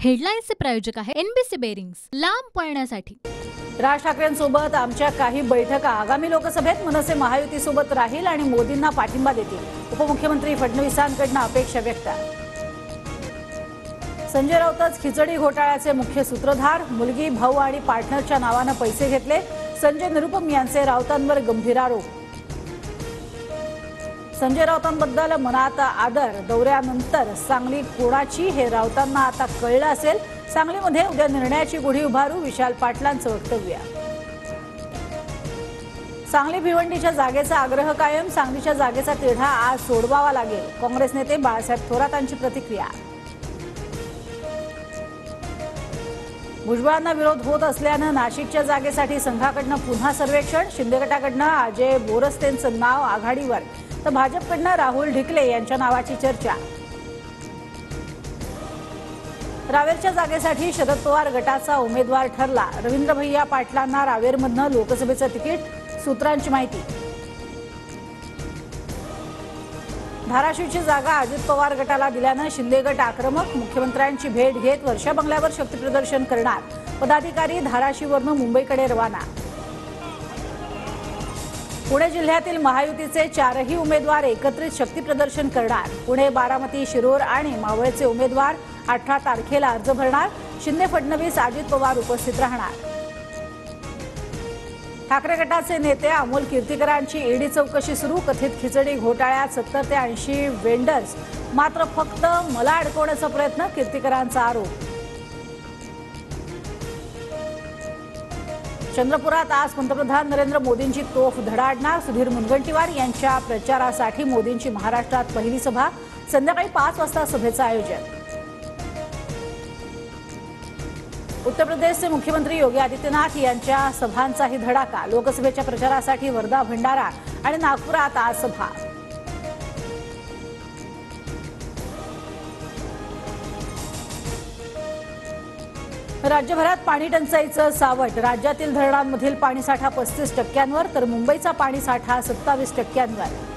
हेडलाईन्सचे प्रायोजक आहे NBC bearings, लांब पळण्यासाठी। राज ठाकरेंसोबत आमच्या काही बैठका आगामी लोकसभेत मनसे महायुतीसोबत राहील आणि मोदींना पाठिंबा देतील। उपमुख्यमंत्री फडणवीसांकडून अपेक्षा व्यक्त। संजय राऊतच खिचडी घोटाळ्याचे मुख्य सूत्रधार, मुलगी, भाऊ आणि पार्टनरच्या नावाने पैसे घेतले। संजय निरुपम यांचे राऊतांवर गंभीर आरोप। संजय राऊतांबद्दल मनात आदर, दौऱ्यानंतर सांगली कोणाची हे राऊतांना आता कळलं असेल। सांगलीमध्ये उद्या निर्णयाची गुढी उभारू, विशाल पाटलांचं वक्तव्य। सांगली भिवंडीच्या जागेचा आग्रह कायम, सांगलीच्या जागेचा तिढा आज सोडवावा लागेल। काँग्रेस नेते बाळासाहेब थोरातांची प्रतिक्रिया। भुजबळांना विरोध होत असल्यानं नाशिकच्या जागेसाठी संघाकडून पुन्हा सर्वेक्षण। शिंदे गटाकडून अजय बोरस्तेंचं नाव आघाडीवर, तर भाजपकडून राहुल ढिकले यांच्या नावाची चर्चा। रावेरच्या जागेसाठी शरद पवार गटाचा उमेदवार ठरला। रवींद्र भैया पाटलांना रावेरमधनं लोकसभेचं तिकीट, सूत्रांची माहिती। धाराशिवची जागा अजित पवार गटाला दिल्यानं शिंदे गट आक्रमक, मुख्यमंत्र्यांची भेट घेत वर्षा बंगल्यावर शक्तीप्रदर्शन करणार। पदाधिकारी धाराशिववरून मुंबईकडे रवाना। पुणे जिल्ह्यातील महायुतीचे 4ही उमेदवार एकत्रित शक्तीप्रदर्शन करणार। पुणे, बारामती, शिरोर आणि मावळचे उमेदवार 18 तारखेला अर्ज भरणार। शिंदे, फडणवीस, अजित पवार उपस्थित राहणार। ठाकरे गटाचे नेते अमोल कीर्तीकरांची ईडी चौकशी सुरू। कथित खिचडी घोटाळ्यात 70 ते 80 वेंडर्स, मात्र फक्त मला अडकवण्याचा प्रयत्न, कीर्तीकरांचा आरोप। चंद्रपुरात आज पंतप्रधान नरेंद्र मोदींची तोफ धडाडणार। सुधीर मुनगंटीवार यांच्या प्रचारासाठी मोदींची महाराष्ट्रात पहिली सभा। संध्याकाळी 5 वाजता सभेचं आयोजन। उत्तर प्रदेशचे मुख्यमंत्री योगी आदित्यनाथ यांच्या सभांचाही धडाका। लोकसभेच्या प्रचारासाठी वर्धा, भंडारा आणि नागपुरात आज सभा। राज्यभरात पाणी टंचाईचं सावट। राज्यातील धरणांमधील पाणीसाठा 35%वर, तर मुंबईचा पाणीसाठा 27%वर।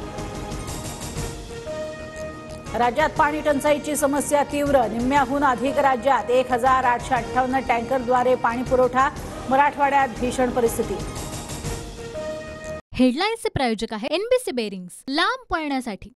राज्यात पाणी टंचाईची समस्या तीव्र। निम्म्याहून अधिक राज्यात 1858 टँकरद्वारे पाणी पुरवठा। मराठवाड्यात भीषण परिस्थिती। हेडलाईन्सचे प्रायोजक आहे एनबीसी बेरिंग्स, लांब पळण्यासाठी।